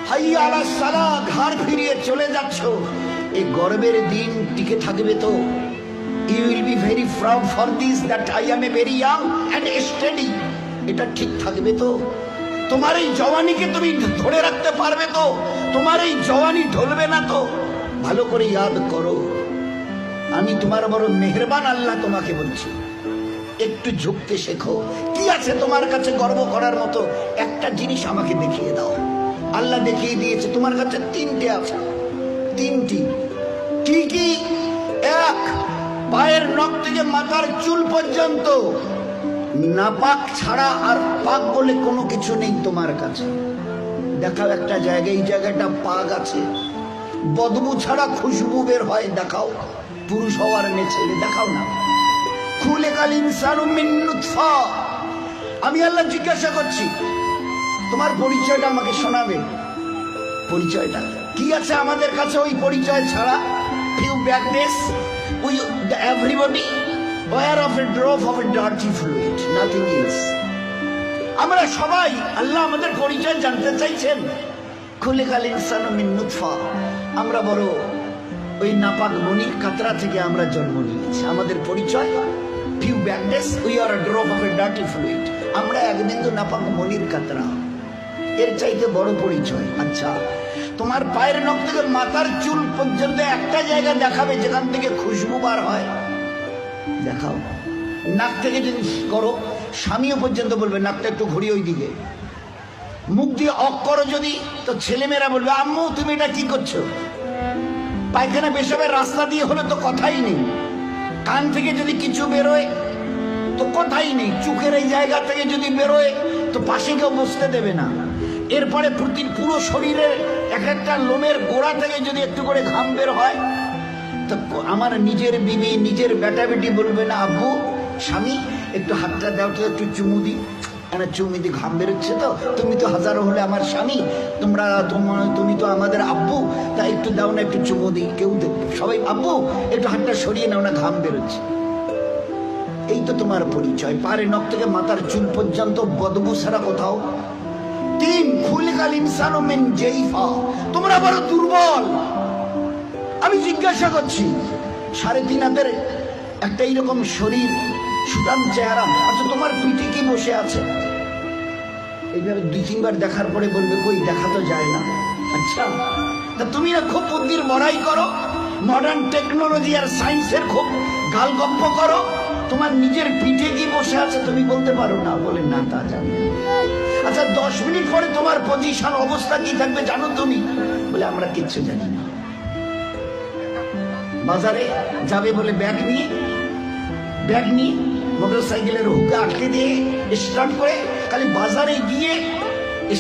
হাইয়া আলাস সালাহ, ঘাড় ফিরিয়ে চলে যাচ্ছ, এই গর্বের দিন টিকে থাকবে তো? You will be very proud for this that I am a very young and steady. এটা ঠিক থাকবে তো? তোমার এই জওয়ানিকে তুমি ধরে রাখতে পারবে তো? তোমার এই জওয়ানি ঢলবে না তো? ভালো করে ইয়াদ করো, আমি তোমার বড় মেহেরবান আল্লাহ তোমাকে বলছি, একটু ঝুঁকতে শেখো। কি আছে তোমার কাছে গর্ব করার মতো? একটা জিনিস আমাকে দেখিয়ে দাও। আল্লাহ দেখিয়ে দিয়েছে তোমার কাছে তিনটে আছে, তিনটি। কি কি? এক, পায়ের নখ থেকে মাথার চুল পর্যন্ত নাপাক ছাড়া আর পাক বলে কোনো কিছু নেই তোমার কাছে। দেখাও একটা জায়গায়, এই জায়গাটা পাক আছে, বদবু ছাড়া খুশবু বের হয়, দেখাও। পুরুষ হওয়ার মেয়ে ছেলে, দেখাও না। খুলিকাল ইনসানু মিন নুতফা। আমি আল্লাহ জিজ্ঞাসা করছি, তোমার পরিচয়টা আমাকে শোনাবে। পরিচয়টা কি আছে আমাদের কাছে ওই পরিচয় ছাড়া? ফিউ ব্যাকনেস, we everybody aware of a drop of a dirty fluid, nothing else. আমরা সবাই, আল্লাহ আমাদের পরিচয় জানতে চাইছেন। খুলিকাল ইনসানু মিন নুতফা। আমরা বড় ওই নাপাক মনির কাতরা থেকে আমরা জন্ম নিয়েছি। আমাদের পরিচয় ফিউ ব্যাকনেস, we are a drop of a dirty fluid। আমরা এক বিন্দু নাপাক মনির কাতরা, এর চাইতে বড় পরিচয়। আচ্ছা, তোমার পায়ের নখ থেকে মাথার চুল পর্যন্ত একটা জায়গা দেখাবে যেখান থেকে খুশবু বার হয়, দেখাও। নাক থেকে যদি করো, স্বামীও পর্যন্ত বলবে নাকটা একটু ঘুরিয়ে ওই দিকে। মুখ দিয়ে অক করো যদি, তো ছেলেমেয়েরা বলবে আম্মু তুমি এটা কি করছো? পায়খানা পেশাবের রাস্তা দিয়ে হলে তো কথাই নেই। কান থেকে যদি কিছু বেরোয় তো কথাই নেই। চোখের এই জায়গা থেকে যদি বেরোয় তো পাশে কেউ বসতে দেবে না। এরপরে পুরো শরীরের এক একটা লোমের গোড়া থেকে যদি একটু করে ঘাম বের হয়, তো আমার নিজের বিবি, নিজের বেটা বেটি বলবে না আব্বু, স্বামী একটু হাতটা দাও তো, একটু চুমু দিই। চুমু দি, ঘাম বেরোচ্ছে তো, তুমি তো হাজারো হলে আমার স্বামী, তুমি তো আমাদের আব্বু, তাই একটু দাও না, একটু চুমু দিই। কেউ সবাই আব্বু একটু হাতটা সরিয়ে নাও না, ঘাম বেরোচ্ছে। এই তো তোমার পরিচয়, পারে নখ থেকে মাথার চুল পর্যন্ত বদবু ছাড়া কোথাও। তিন, খুলিকাল ইনসানু মিন জাইফা। তোমরা বড় দুর্বল। আমি জিজ্ঞাসা করছি, 3.5 হাতের একটা এইরকম শরীর, সুঠাম চেহারা, আচ্ছা তোমার পিঠে কি বসে আছে? এইভাবে 2-3 বার দেখার পরে বলবে কই, দেখা তো যায় না। আচ্ছা, তা তুমি না খুব বুদ্ধির বড়াই করো, মডার্ন টেকনোলজি আর সায়েন্সের খুব গালগপ্প করো, তোমার নিজের পিঠে কি বসে আছে তুমি বলতে পারো না? বলে না, তা জানি। আচ্ছা 10 মিনিট পরে তোমার পজিশন অবস্থা কি থাকবে জানো তুমি? বলে আমরা কিচ্ছু জানি না। বাজারে যাবে বলে ব্যাগ নিয়ে মোটর সাইকেলের হুকে আটকে দিয়ে স্টার্ট করে, খালি বাজারে গিয়ে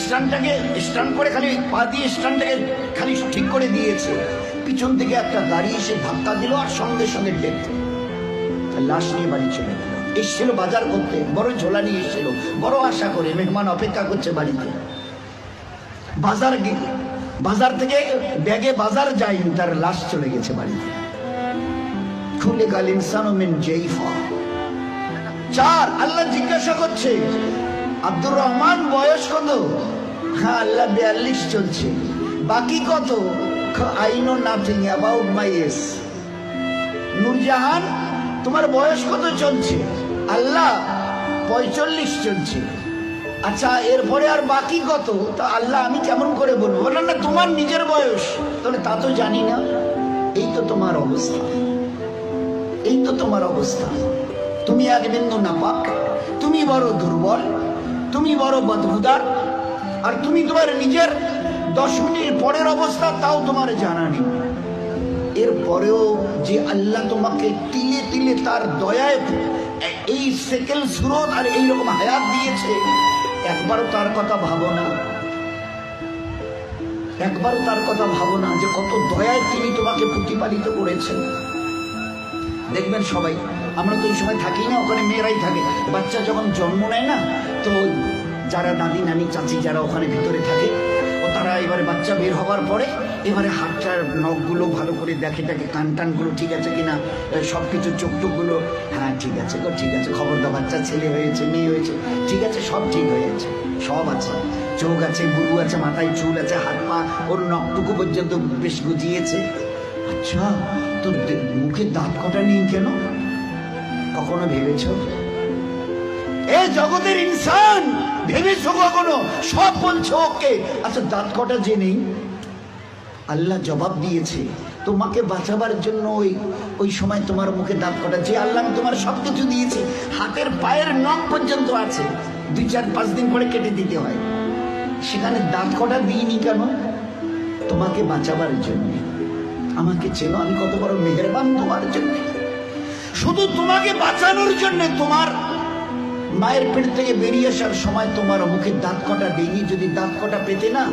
স্ট্যান্ড করে খালি পা দিয়ে স্ট্যান্ডটাকে খালি ঠিক করে দিয়েছে, পিছন থেকে একটা গাড়ি এসে ধাক্কা দিল আর সঙ্গে সঙ্গে ডেথ। লাশ নিয়ে বাড়ি চলে গেল। এসছিল বাজার করতে, বড় ঝোলা নিয়ে এসছিল, বড় আশা করে মেহমান অপেক্ষা করছে বাড়িতে। বাজার থেকে ব্যাগে বাজার যায়নি, তার লাশ চলে গেছে বাড়িতে। খুলিকাল ইনসানু মিন জাইফা। 4, আল্লাহ জিজ্ঞাসা করছে আব্দুর রহমান বয়স কত? হ্যাঁ আল্লাহ 42 চলছে। বাকি কত? I know nothing about my age. Nurjahan তোমার বয়স কত চলছে? আল্লাহ 45 চলছে। আচ্ছা এরপরে আর বাকি কত? তা আল্লাহ আমি কেমন করে বলবো? বললাম না তোমার নিজের বয়স। তাহলে তা তো জানি না। এই তো তোমার অবস্থা, এই তো তোমার অবস্থা। তুমি এক বিন্দু নাপাক, তুমি বড় দুর্বল, তুমি বড় বদবুদার, আর তুমি তোমার নিজের 10 মিনিট পরের অবস্থা তাও তোমার জানা নেই। এরপরেও যে আল্লাহ তোমাকে তিলে তিলে তার দয়ায় এই সেকেল সুরত আর এইরকম হায়াত দিয়েছে, একবারও তার কথা ভাবো না। একবারও তার কথা ভাবো না যে কত দয়ায় তিনি তোমাকে প্রতিপালিত করেছেন। দেখবেন সবাই, আমরা তো ওই সময় থাকি না, ওখানে মেয়েরাই থাকে। বাচ্চা যখন জন্ম নেয় না, তো যারা দাদি নানি চাচি যারা ওখানে ভিতরে থাকে, ও তারা এবারে বাচ্চা বের হবার পরে এবারে হাতটার নখগুলো ভালো করে দেখে, কান টানগুলো ঠিক আছে কিনা, সব কিছু চোখ টোকগুলো, হ্যাঁ ঠিক আছে গো, ঠিক আছে, খবরদার বাচ্চা ছেলে হয়েছে মেয়ে হয়েছে, ঠিক আছে, সব ঠিক হয়েছে, সব আছে। চোখ আছে, বুড়ু আছে, মাথায় চুল আছে, হাত পা ওর নখটুকু পর্যন্ত বেশ গুজিয়েছে। আচ্ছা, তোর মুখে দাঁত কটা নেই কেন? কখনো ভেবেছ? এ জগতের ইনসান, ভেবেছো কখনো? সব বলছো ওকে, আচ্ছা দাঁত কটা যে নেই? আল্লাহ জবাব দিয়েছে তোমাকে বাঁচাবার জন্য। ওই সময় তোমার মুখে দাঁত কটা, যে আল্লাহ তোমার সবকিছু দিয়েছে, হাতের পায়ের নখ পর্যন্ত আছে, 2-4-5 দিন পরে কেটে দিতে হয়, সেখানে দাঁত কটা দিইনি কেন? তোমাকে বাঁচাবার জন্য। আমাকে চেনো আমি কত বড় মেহেরবান তোমার জন্য। শুধু তোমাকে বাঁচানোর জন্য তোমার মায়ের পেট থেকে বেরিয়ে আসার সময় তোমার মুখে দাঁত কটা দেয়নি। যদি দাঁত কটা পেতে না,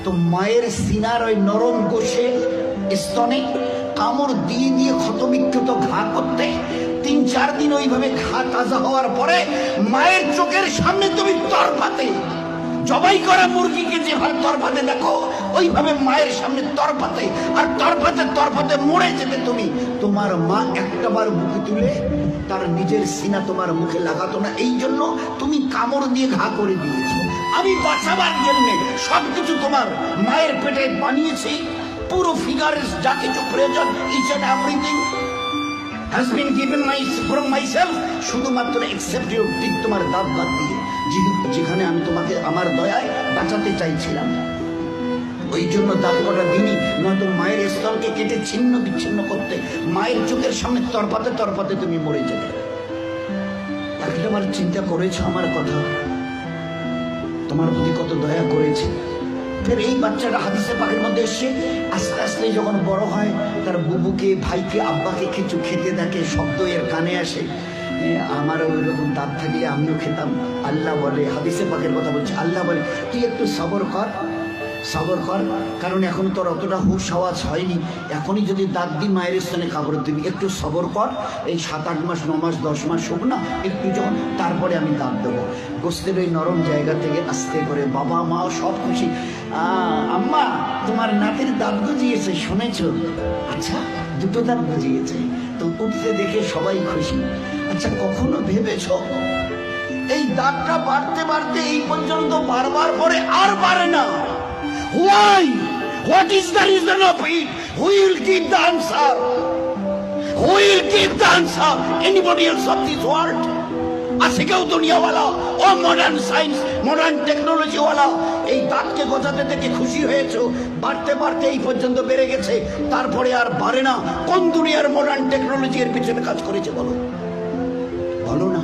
তো মায়ের সিনার ওই নরম গোশে স্তনে কামড় দিয়ে দিয়ে ক্ষতবিক্ষত ঘা করতে, 3-4 দিন ওইভাবে ঘা তাজা হওয়ার পরে মায়ের চোখের সামনে তুমি তরফাতে, জবাই করা মুরগিকে যেভাবে তরফাতে দেখো, ওইভাবে মায়ের সামনে তরফাতে, আর তরফাতে তরফাতে মরে যেতে তুমি। তোমার মা একটাবার মুখে তুলে তার নিজের সিনা তোমার মুখে লাগাতো না, এই জন্য তুমি কামড় দিয়ে ঘা করে দিয়েছো। আমি বাঁচাবার জন্য সবকিছু তোমার মায়ের পেটে বানিয়েছি, পুরো ফিগারের যা কিছু প্রয়োজন, each and everything has been given from myself, শুধুমাত্র except your teeth, তোমার দাঁত বাদ দিয়ে, যেখানে আমি তোমাকে আমার দয়ায় বাঁচাতে চাইছিলাম, ওই জন্য দাঁত কটা দিনই, নয়তো মায়ের স্তনকে কেটে ছিন্ন বিচ্ছিন্ন করতে, মায়ের চোখের সামনে তরপাতে তরপাতে তুমি মরে যেতে। একবার চিন্তা করেছো আমার কথা? তোমার প্রতি কত দয়া করেছে। ফের এই বাচ্চাটা হাদিসে পাকের মধ্যে এসে আস্তে আস্তে যখন বড় হয়, তার বুবুকে, ভাইকে, আব্বাকে কিছু খেতে দেখে, শব্দ এর কানে আসে, আমারও ওইরকম দাঁত থাকলে আমিও খেতাম। আল্লাহ বলে, হাদিসে পাকের কথা বলছে, আল্লাহ বলে তুই একটু সবর কর, সবর কর, কারণ এখন তোর অতটা হুশ আওয়াজ হয়নি, এখনই যদি দাঁত দি মায়ের স্থানে কাপড় দিবি, একটু সবর কর, এই 7-8 মাস 9 মাস 10 মাস হোক না, একটু যখন, তারপরে আমি দাঁত দেবো। গোস্তের ওই নরম জায়গা থেকে আস্তে করে বাবা মা সব খুশি, আম্মা তোমার নাতির দাঁত গজিয়েছে শুনেছ? আচ্ছা, 2টো দাঁত গজিয়েছে, তো উঠতে দেখে সবাই খুশি। আচ্ছা, কখনো ভেবেছ এই দাঁতটা বাড়তে বাড়তে এই পর্যন্ত বারবার পরে আর বাড়ে না? Why? What is the reason of it? Who will give the answer? Who will give the answer? Anybody else of this world? আছে কেউ দুনিয়াওয়ালা, ও মডার্ন সায়েন্স, মডার্ন টেকনোলজি ওয়ালা, এই দাঁতকে গজাতে থেকে খুশি হয়েছো? বাড়তে বাড়তে এই পর্যন্ত বেড়ে গেছে, তারপরে আর বাড়ে না। কোন দুনিয়ার মডার্ন টেকনোলজি এর পিছনে কাজ করেছে বলো? বলো না।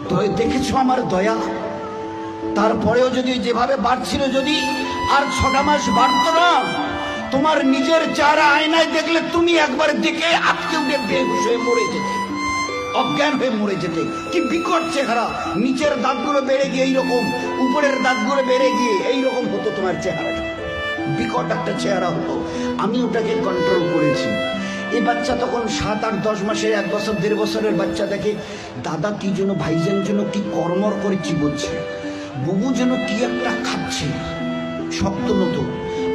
তো দেখেছো আমার দয়া? তারপরেও যদি যেভাবে বাড়ছিল, যদি আর 6টা মাস বাড়তো না, তোমার নিজের চেহারা আয়নায় দেখলে তুমি একবার দেখে আটকে উঠে বেহুশ হয়ে মরে যেতে, অজ্ঞান হয়ে মরে যেতে। কি বিকট চেহারা, নিচের দাঁতগুলো বেড়ে গিয়ে এইরকম, উপরের দাঁতগুলো বেড়ে গিয়ে এইরকম হতো তোমার চেহারাটা, বিকট একটা চেহারা হতো। আমি ওটাকে কন্ট্রোল করেছি। এই বাচ্চা তখন 7-8-10 মাসের, 1 বছর 1.5 বছরের বাচ্চা দেখে দাদা কি যেন, ভাইজান যেন কি কর্মর করে চিবোচ্ছে, বুবু যেন কি একটা খাচ্ছে শক্ত মতো,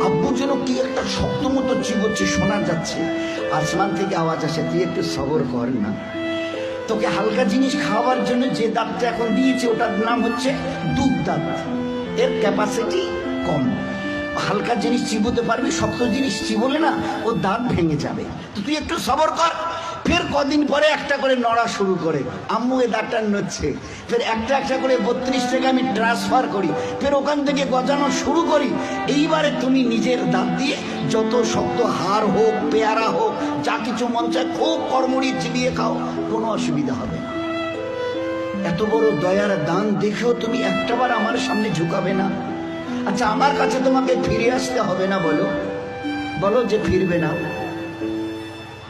আব্বু যেন কি একটা শক্ত মতো চিবোচ্ছে, শোনা যাচ্ছে। আসমান থেকে আওয়াজ আসে, তুই একটু সবর কর না, তোকে হালকা জিনিস খাওয়ার জন্য যে দাঁতটা এখন দিয়েছে ওটার নাম হচ্ছে দুধ দাঁত, এর ক্যাপাসিটি কম, হালকা জিনিস চিবোতে পারবি, শক্ত জিনিস চিবোলে না ও দাঁত ভেঙে যাবে, তো তুই একটু সবর কর। ফের কদিন পরে একটা করে নড়া শুরু করে, আম্মু এ দাঁতটা নড়ছে, ফের একটা একটা করে 32 টাকা আমি ট্রান্সফার করি, ফের ওখান থেকে গজানো শুরু করি। এইবারে তুমি নিজের দাঁত দিয়ে যত শক্ত হাড় হোক, পেয়ারা হোক, যা কিছু মন চায় খুব কড়মড়ি চিবিয়ে খাও, কোনো অসুবিধা হবে না। এত বড় দয়ার দান দেখেও তুমি একটাবার আমার সামনে ঝুঁকাবে না? আচ্ছা, আমার কাছে তোমাকে ফিরে আসতে হবে না? বলো বলো যে ফিরবে না,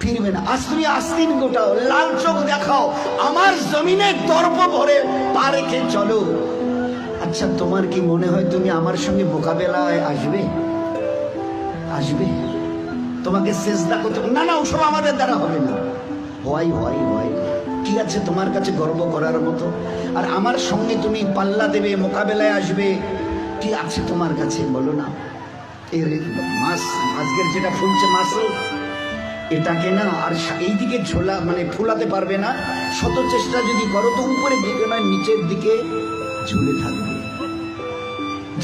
ফিরবে না। আজ তুমি আস্তিন গোটাও, লাল চোখ দেখাও, আমার জমিনে দর্প ভরে পা রেখে চলো। আচ্ছা, তোমার কি মনে হয় তুমি আমার সঙ্গে মোকাবেলায় আসবে? আসবে? তোমাকে সেজদা করতে না, না, ওসব আমাদের দ্বারা হবে না। হয় হয় হয়, কি আছে তোমার কাছে গর্ব করার মতো? আর আমার সঙ্গে তুমি পাল্লা দেবে, মোকাবেলায় আসবে, কি আছে তোমার কাছে বলো না? এর মাছ, আজকের যেটা ফুলছে মাসল, এটাকে না আর এইদিকে ঝোলা মানে ফুলাতে পারবে না, শত চেষ্টা যদি করো তো উপরে দিকে নয় নিচের দিকে ঝুলে থাকবে,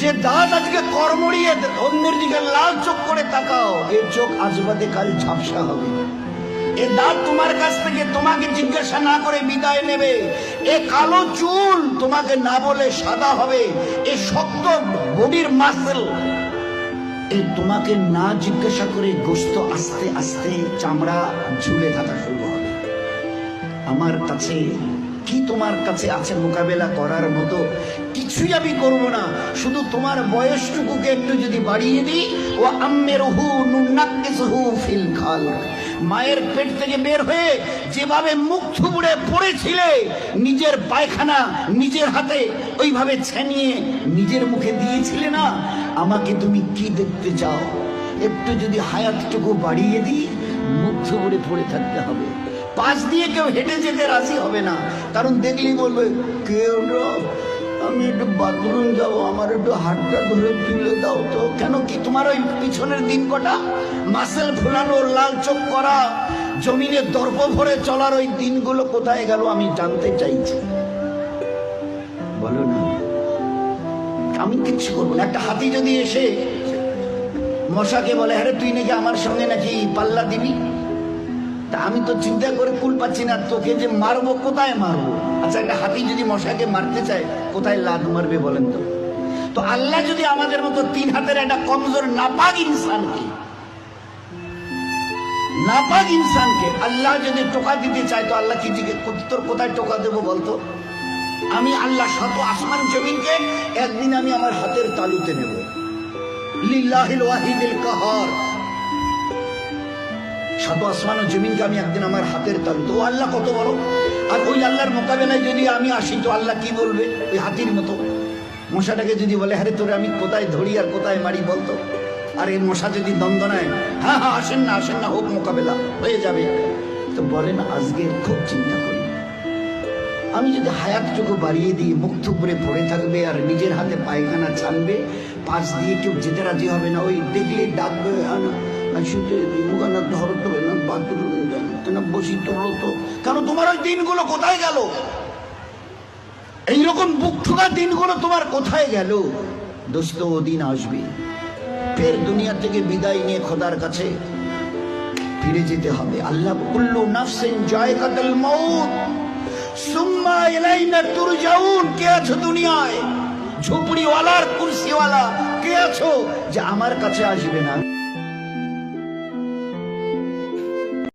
যে দাঁত আজকে কর্মড়িয়ে অন্যের দিকে লাল চোখ করে তাকাও, এই চোখ আজ বাদে কাল ঝাপসা হবে। এ দাঁত তোমার কাছ থেকে তোমাকে জিজ্ঞাসা না করে বিদায় নেবে। এ কালো চুল তোমাকে না বলে সাদা হবে। এ শক্ত বডির মাসল এই তোমাকে না জিজ্ঞাসা করে গোস্ত আস্তে আস্তে চামড়া ঝুলে থাকা শুরু হবে। আমার কাছে কি তোমার কাছে আছে মোকাবেলা করার মতো? কিছুই আমি করব না, শুধু তোমার বয়সটুকুকে একটু যদি বাড়িয়ে দিই। ও আম্মেরহু নুনাক্কিসহু ফিল খালক, মায়ের পেট থেকে বের হয়ে যেভাবে মুখ থুবড়ে পড়েছিলে, নিজের পায়খানা নিজের হাতে ওইভাবে ছেনিয়ে নিজের মুখে দিয়েছিলে না, আমাকে তুমি কি দেখতে চাও? একটু যদি হায়াতটুকু বাড়িয়ে দিই, মুখ থুবড়ে পড়ে থাকতে হবে। পাশ দিয়ে কেউ হেঁটে যেতে রাজি হবে না, কারণ দেখলেই বলবে কেউ আমি একটু বাথরুম যাবো, আমার একটু হাতটা ধরে তুলে দাও তো। কেন কি তোমার ওই পিছনের দিন কটা মাসেল ফুলানো, লাল চোখ করা, জমিনে দর্প ভরে চলার ওই দিনগুলো কোথায় গেল আমি জানতে চাইছি। বলো না, আমি কিচ্ছু করবো না। একটা হাতি যদি এসে মশাকে বলে আরে তুই নাকি আমার সঙ্গে নাকি পাল্লা দিবি, তা আমি তো চিন্তা করে কুল পাচ্ছি না, তোকে যে মারবো কোথায় মারবো। আচ্ছা, একটা হাতি যদি মশাকে মারতে চায় কোথায় লাদ মারবে বলেন তো? তো আল্লাহ যদি আমাদের মতো 3 হাতের একটা কমজোর নাপাক ইনসানকে আল্লাহ যদি টোকা দিতে চায়, তো আল্লাহ কি তোর কোথায় টোকা দেবো বলতো? আমি আল্লাহ শত আসমান জমিনকে একদিন আমি আমার হাতের তালুতে নেব। লিল্লাহিল ওয়াহিদিল কাহার, শত আসমান ও জমিনকে আমি একদিন আমার হাতের তালু। তো আল্লাহ কত বড়! আর ওই আল্লাহর মোকাবেলায় যদি আমি আসি, তো আল্লাহ কি বলবে? ওই হাতির মতো মশাটাকে যদি বলে আরে তোরে আমি কোথায় ধরি আর কোথায় মারি বলতো? আর এই মশা যদি দ্বন্দ্ব নেয়, হ্যাঁ হ্যাঁ আসেন না হোক, মোকাবেলা হয়ে যাবে। তো বলেন, আজকে খুব চিন্তা করি, আমি যদি হায়াতটুকু বাড়িয়ে দিই, মুখ থুবড়ে পড়ে থাকবে আর নিজের হাতে পায়খানা ছানবে, পাশ দিয়ে কেউ যেতে রাজি হবে না। ওই দেখলে ডাকবে বসি তোলো তো, কেন তোমার ওই দিনগুলো কোথায় গেল? এইরকম বুক ঠুকা দিনগুলো তোমার কোথায় গেল? দোস্ত, ও দিন আসবে, ফের দুনিয়া থেকে বিদায় নিয়ে খোদার কাছে ফিরে যেতে হবে। আল্লাহ কুল্লু নাফসিন যায়কাতুল মাউত সুম্মা ইলাইনা তুরজাউন। কে আছো দুনিয়ায়? ঝুপড়িওয়ালার কুরসিওয়ালা কে আছো যে আমার কাছে আসবে না?